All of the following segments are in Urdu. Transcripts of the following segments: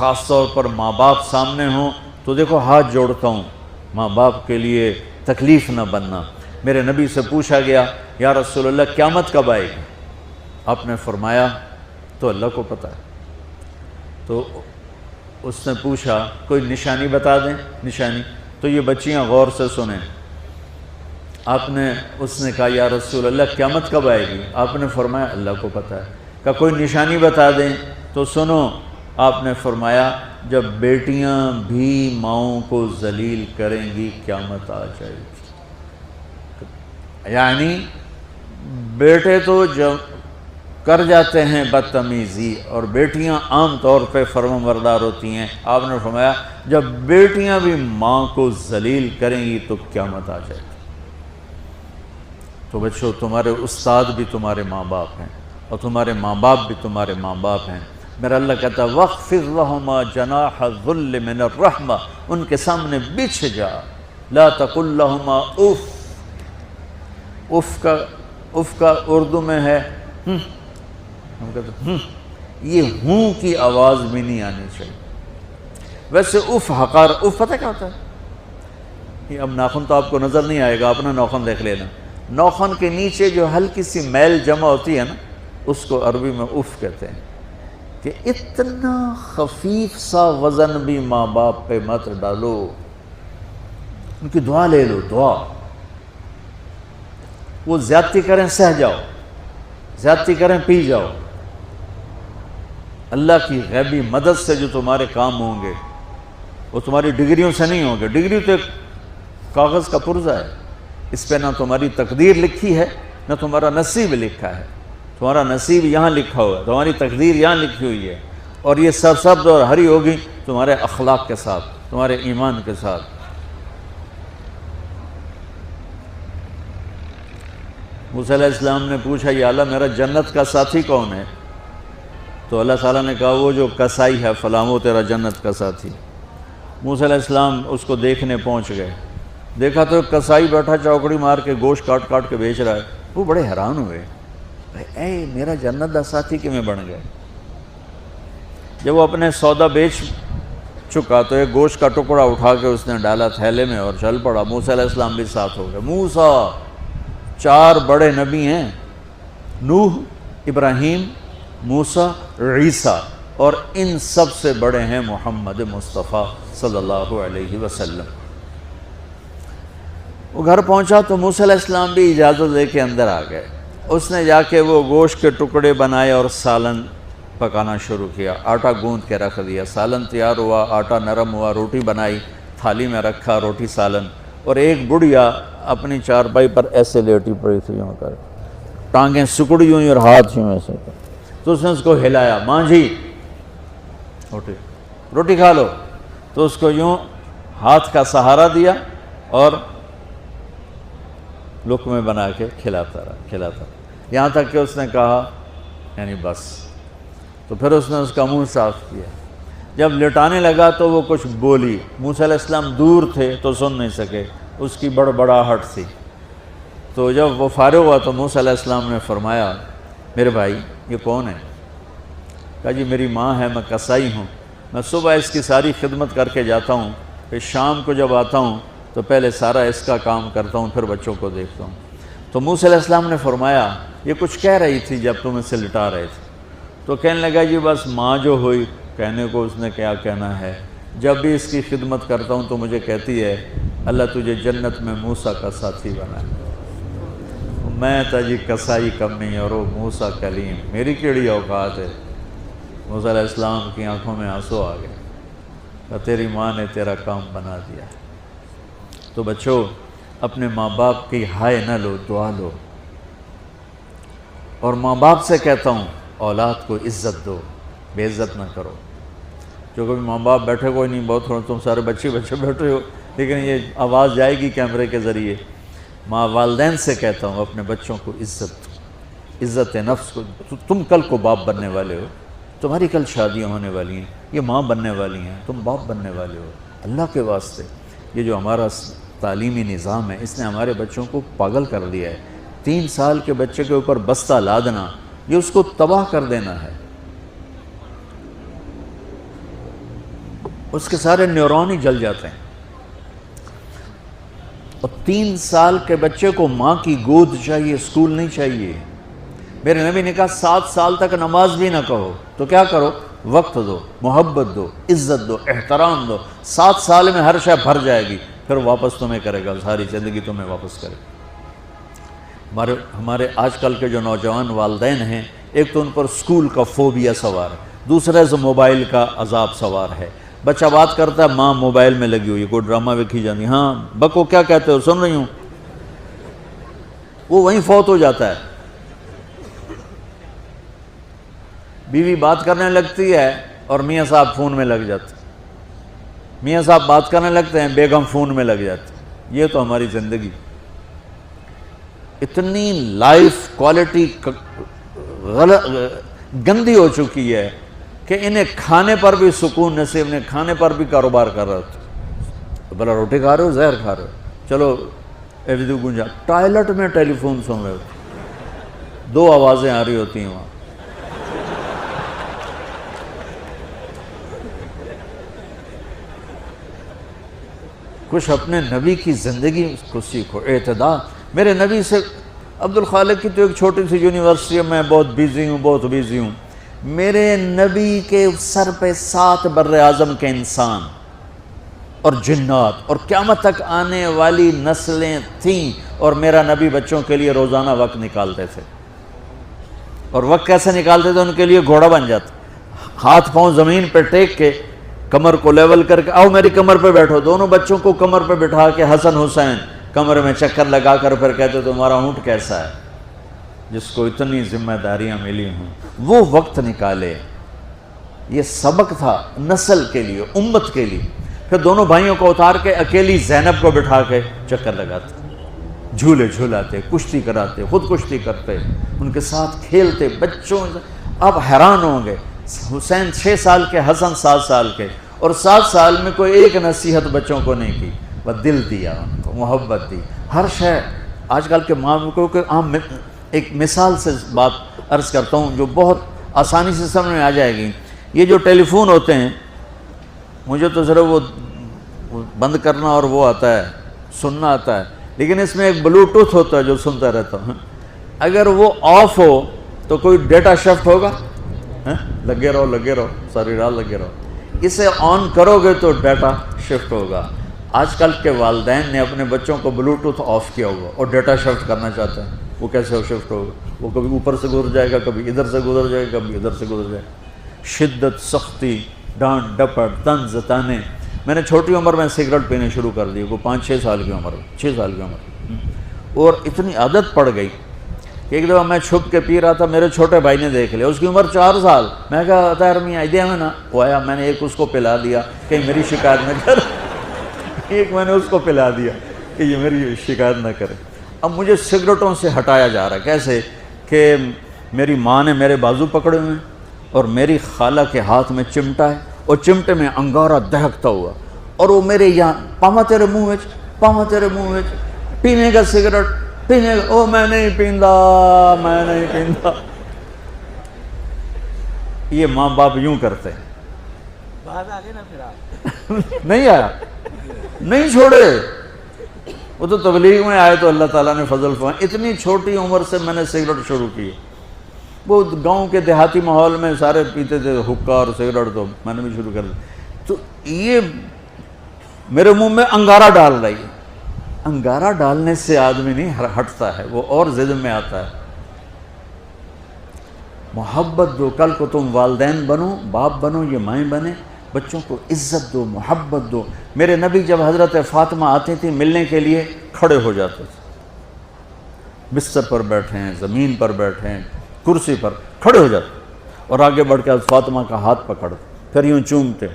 خاص طور پر ماں باپ سامنے ہوں تو دیکھو ہاتھ جوڑتا ہوں، ماں باپ کے لیے تکلیف نہ بننا۔ میرے نبی سے پوچھا گیا یا رسول اللہ قیامت کب آئے گی؟ آپ نے فرمایا تو اللہ کو پتہ ہے۔ تو اس نے پوچھا کوئی نشانی بتا دیں، نشانی؟ تو یہ بچیاں غور سے سنیں۔ اس نے کہا یا رسول اللہ قیامت کب آئے گی؟ آپ نے فرمایا اللہ کو پتہ ہے۔ کہا کوئی نشانی بتا دیں؟ تو سنو، آپ نے فرمایا جب بیٹیاں بھی ماؤں کو ذلیل کریں گی قیامت آ جائے گی۔ یعنی بیٹے تو جب کر جاتے ہیں بدتمیزی اور بیٹیاں عام طور پہ فرمانبردار ہوتی ہیں، آپ نے فرمایا جب بیٹیاں بھی ماں کو ذلیل کریں گی تو قیامت آ جائے گی۔ تو بچوں، تمہارے استاد بھی تمہارے ماں باپ ہیں اور تمہارے ماں باپ بھی تمہارے ماں باپ ہیں۔ میرا اللہ کہتا ہے وَاخْفِضْ لَهُمَا جَنَاحَ الذُّلِّ مِنَ الرَّحْمَةِ، ان کے سامنے بچھ جا، لا تقل لهما اف۔ اف کا اردو میں ہے ہم کہتے ہیں یہ ہوں کی آواز بھی نہیں آنی چاہیے۔ ویسے اف حقار، اف پتہ کیا ہوتا ہے؟ اب ناخن تو آپ کو نظر نہیں آئے گا، اپنا ناخن دیکھ لینا۔ ناخن کے نیچے جو ہلکی سی میل جمع ہوتی ہے نا، اس کو عربی میں اف کہتے ہیں۔ کہ اتنا خفیف سا وزن بھی ماں باپ پہ مت ڈالو، ان کی دعا لے لو، دعا۔ وہ زیادتی کریں سہ جاؤ، زیادتی کریں پی جاؤ۔ اللہ کی غیبی مدد سے جو تمہارے کام ہوں گے وہ تمہاری ڈگریوں سے نہیں ہوں گے۔ ڈگری تو ایک کاغذ کا پرزہ ہے، اس پہ نہ تمہاری تقدیر لکھی ہے نہ تمہارا نصیب لکھا ہے۔ تمہارا نصیب یہاں لکھا ہوا ہے، تمہاری تقدیر یہاں لکھی ہوئی ہے، اور یہ سرسبز اور ہری ہوگی تمہارے اخلاق کے ساتھ، تمہارے ایمان کے ساتھ۔ موسیٰ علیہ السلام نے پوچھا یا اللہ میرا جنت کا ساتھی کون ہے؟ تو اللہ تعالیٰ نے کہا وہ جو کسائی ہے فلاں وہ تیرا جنت کا ساتھی۔ موسیٰ علیہ السلام اس کو دیکھنے پہنچ گئے، دیکھا تو کسائی بیٹھا چوکڑی مار کے گوشت کاٹ کاٹ کے بیچ رہا ہے۔ وہ بڑے حیران ہوئے، اے میرا جنت دا ساتھی کیویں بن گئے؟ جب وہ اپنے سودا بیچ چکا تو ایک گوشت کا ٹکڑا اٹھا کے اس نے ڈالا تھیلے میں اور چل پڑا۔ موسیٰ علیہ السلام بھی ساتھ ہو گئے۔ موسیٰ 4 بڑے نبی ہیں، نوح، ابراہیم، موسیٰ، عیسیٰ، اور ان سب سے بڑے ہیں محمد مصطفیٰ صلی اللہ علیہ وسلم۔ وہ گھر پہنچا تو موسیٰ علیہ السلام بھی اجازت لے کے اندر آ گئے۔ اس نے جا کے وہ گوشت کے ٹکڑے بنائے اور سالن پکانا شروع کیا۔ آٹا گوندھ کے رکھ دیا، سالن تیار ہوا، آٹا نرم ہوا، روٹی بنائی، تھالی میں رکھا روٹی سالن، اور ایک بڑھیا اپنی چارپائی پر ایسے لیٹی پڑی تھی، یوں کر ٹانگیں سکڑی ہوئی اور ہاتھ یوں ایسے کر۔ تو اس نے اس کو ہلایا، ماں جی روٹی کھا لو۔ تو اس کو یوں ہاتھ کا سہارا دیا اور لقمے بنا کے کھلاتا رہا، یہاں تک کہ اس نے کہا یعنی بس۔ تو پھر اس نے اس کا منہ صاف کیا۔ جب لٹانے لگا تو وہ کچھ بولی، موسیٰ علیہ السلام دور تھے تو سن نہیں سکے، اس کی بڑبڑاہٹ تھی۔ تو جب وہ فارغ ہوا تو موسیٰ علیہ السلام نے فرمایا میرے بھائی یہ کون ہے؟ کہا جی میری ماں ہے، میں کسائی ہوں، میں صبح اس کی ساری خدمت کر کے جاتا ہوں، پھر شام کو جب آتا ہوں تو پہلے سارا اس کا کام کرتا ہوں، پھر بچوں کو دیکھتا ہوں۔ تو موسیٰ علیہ السلام نے فرمایا یہ کچھ کہہ رہی تھی جب تم اسے لٹا رہے تھے؟ تو کہنے لگا جی بس ماں جو ہوئی، کہنے کو اس نے کیا کہنا ہے، جب بھی اس کی خدمت کرتا ہوں تو مجھے کہتی ہے اللہ تجھے جنت میں موسیٰ کا ساتھی بنائے۔ میں تا جی کسائی کمی اور وہ موسیٰ کلیم، میری کیڑی اوقات ہے۔ موسیٰ علیہ السلام کی آنکھوں میں آنسو آ گئے کہ تیری ماں نے تیرا کام بنا دیا۔ تو بچوں اپنے ماں باپ کی ہائے نہ لو، دعا لو۔ اور ماں باپ سے کہتا ہوں اولاد کو عزت دو، بے عزت نہ کرو۔ جو کبھی ماں باپ بیٹھے کوئی نہیں، بہت تھوڑا تم سارے بچے بیٹھے ہو، لیکن یہ آواز جائے گی کیمرے کے ذریعے۔ ماں والدین سے کہتا ہوں اپنے بچوں کو عزت نفس کو۔ تم کل کو باپ بننے والے ہو، تمہاری کل شادیاں ہونے والی ہیں، یہ ماں بننے والی ہیں، تم باپ بننے والے ہو۔ اللہ کے واسطے یہ جو ہمارا تعلیمی نظام ہے اس نے ہمارے بچوں کو پاگل کر دیا ہے۔ 3 سال کے بچے کے اوپر بستہ لادنا، یہ اس کو تباہ کر دینا ہے۔ اس کے سارے نیورون ہی جل جاتے ہیں. اور 3 سال کے بچے کو ماں کی گود چاہیے، اسکول نہیں چاہیے. میرے نبی نے کہا 7 سال تک نماز بھی نہ کہو تو کیا کرو؟ وقت دو، محبت دو، عزت دو، احترام دو. 7 سال میں ہر شے بھر جائے گی، پھر واپس تمہیں کرے گا، ساری زندگی تمہیں واپس کرے گا. ہمارے آج کل کے جو نوجوان والدین ہیں، ایک تو ان پر اسکول کا فوبیا سوار ہے، دوسرے سے موبائل کا عذاب سوار ہے. بچہ بات کرتا ہے، ماں موبائل میں لگی ہوئی، کوئی ڈرامہ ویکھی جاتی، ہاں بکو کیا کہتے ہو، سن رہی ہوں. وہ وہیں فوت ہو جاتا ہے. بیوی بات کرنے لگتی ہے اور میاں صاحب فون میں لگ جاتے، میاں صاحب بات کرنے لگتے ہیں، بیگم فون میں لگ جاتی. یہ تو ہماری زندگی اتنی لائف کوالٹی گندی ہو چکی ہے کہ انہیں کھانے پر بھی سکون نصیب نہیں، کھانے پر بھی کاروبار کر رہے ہوتے. بلا روٹی کھا رہے ہو، زہر کھا رہے ہو، چلو ایویدو گنجا. ٹوائلٹ میں ٹیلی فون سن رہے ہوتے، 2 آوازیں آ رہی ہوتی ہیں وہاں. کچھ اپنے نبی کی زندگی کو سیکھو، اعتدال. میرے نبی سے عبد الخالق کی تو ایک چھوٹی سی یونیورسٹی ہے، میں بہت بیزی ہوں. میرے نبی کے سر پہ 7 بر اعظم کے انسان اور جنات اور قیامت تک آنے والی نسلیں تھیں، اور میرا نبی بچوں کے لیے روزانہ وقت نکالتے تھے. اور وقت کیسے نکالتے تھے؟ ان کے لیے گھوڑا بن جاتا، ہاتھ پاؤں زمین پہ ٹیک کے، کمر کو لیول کر کے، آؤ میری کمر پہ بیٹھو. دونوں بچوں کو کمر پہ بٹھا کے حسن حسین کمر میں چکر لگا کر پھر کہتے تمہارا اونٹ کیسا ہے، جس کو اتنی ذمہ داریاں ملی ہوں. وہ وقت نکالے. یہ سبق تھا نسل کے لیے، امت کے لیے. پھر دونوں بھائیوں کو اتار کے اکیلی زینب کو بٹھا کے چکر لگاتے، جھولے جھولاتے، کشتی کراتے، خود کشتی کرتے، ان کے ساتھ کھیلتے. بچوں آپ حیران ہوں گے، حسین 6 سال کے، حسن 7 سال کے، اور 7 سال میں کوئی ایک نصیحت بچوں کو نہیں کی، وہ دل دیا ان کو، محبت دی. ہر شے آج کل کے معاملوں کو عام ایک مثال سے بات عرض کرتا ہوں جو بہت آسانی سے سمجھ میں آ جائے گی. یہ جو ٹیلی فون ہوتے ہیں، مجھے تو صرف وہ بند کرنا اور وہ آتا ہے، سننا آتا ہے، لیکن اس میں ایک بلوٹوتھ ہوتا ہے جو سنتا رہتا ہوں. اگر وہ آف ہو تو کوئی ڈیٹا شفٹ ہوگا؟ لگے رہو ساری رات لگے رہو. اسے آن کرو گے تو ڈیٹا شفٹ ہوگا. آج کل کے والدین نے اپنے بچوں کو بلوٹوتھ آف کیا ہوا اور ڈیٹا شفٹ کرنا چاہتے ہیں. وہ کیسے شفٹ ہوگا؟ وہ کبھی اوپر سے گزر جائے گا، کبھی ادھر سے گزر جائے گا، کبھی ادھر سے گزر جائے گا. شدت، سختی، ڈانٹ ڈپٹ، طنز تانے. میں نے چھوٹی عمر میں سگریٹ پینے شروع کر دی، وہ 5-6 سال کی عمر، 6 سال کی عمر، اور اتنی عادت پڑ گئی کہ ایک دفعہ میں چھپ کے پی رہا تھا، میرے چھوٹے بھائی نے دیکھ لیا، اس کی عمر 4 سال. میں کہا طاہر میاں دیا میں نا، وہ آیا، میں نے ایک اس کو پلا دیا کہ میری شکایت نہ کر. ایک میں نے اس کو پلا دیا کہ یہ میری شکایت نہ کرے. اب مجھے سگریٹوں سے ہٹایا جا رہا ہے. کیسے کہ میری ماں نے میرے بازو پکڑے ہوئے ہیں اور میری خالہ کے ہاتھ میں چمٹا ہے اور چمٹے میں انگارہ دہکتا ہوا، اور وہ میرے یہاں پاما تیرے منہ میں پینے کا سگریٹ پینے کا. او میں نہیں پیندا. یہ ماں باپ یوں کرتے ہیں. نہیں آیا، نہیں چھوڑے. وہ تو تبلیغ میں آئے تو اللہ تعالیٰ نے فضل فرمایا. اتنی چھوٹی عمر سے میں نے سگریٹ شروع کی. وہ گاؤں کے دیہاتی ماحول میں سارے پیتے تھے حکا اور سگریٹ، تو میں نے بھی شروع کر دی. تو یہ میرے منہ میں انگارہ ڈال رہی ہے. انگارہ ڈالنے سے آدمی نہیں ہٹتا ہے، وہ اور ضد میں آتا ہے. محبت دو. کل کو تم والدین بنو، باپ بنو، یہ مائیں بنے، بچوں کو عزت دو، محبت دو. میرے نبی جب حضرت فاطمہ آتی تھی ملنے کے لیے، کھڑے ہو جاتے تھے. بستر پر بیٹھے ہیں، زمین پر بیٹھے ہیں، کرسی پر، کھڑے ہو جاتے اور آگے بڑھ کے فاطمہ کا ہاتھ پکڑ، پھر یوں چومتے،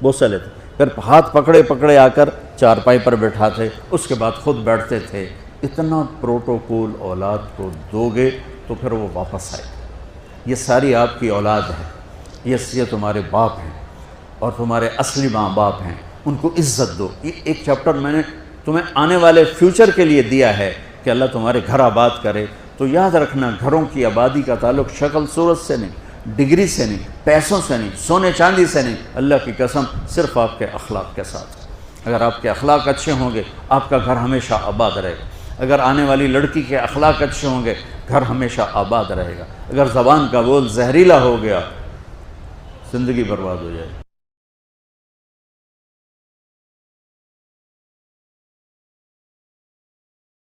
بوسہ لیتے، پھر ہاتھ پکڑے آ کر چارپائی پر بیٹھاتے، اس کے بعد خود بیٹھتے تھے. اتنا پروٹوکول اولاد کو دو گے تو پھر وہ واپس آئے. یہ ساری آپ کی اولاد ہے، یہ تمہارے باپ ہیں اور تمہارے اصلی ماں باپ ہیں. ان کو عزت دو. یہ ایک چیپٹر میں نے تمہیں آنے والے فیوچر کے لیے دیا ہے کہ اللہ تمہارے گھر آباد کرے. تو یاد رکھنا، گھروں کی آبادی کا تعلق شکل صورت سے نہیں، ڈگری سے نہیں، پیسوں سے نہیں، سونے چاندی سے نہیں، اللہ کی قسم صرف آپ کے اخلاق کے ساتھ۔ اگر آپ کے اخلاق اچھے ہوں گے آپ کا گھر ہمیشہ آباد رہے گا۔ اگر آنے والی لڑکی کے اخلاق اچھے ہوں گے گھر ہمیشہ آباد رہے گا۔ اگر زبان کا بول زہریلا ہو گیا زندگی برباد ہو جائے گی۔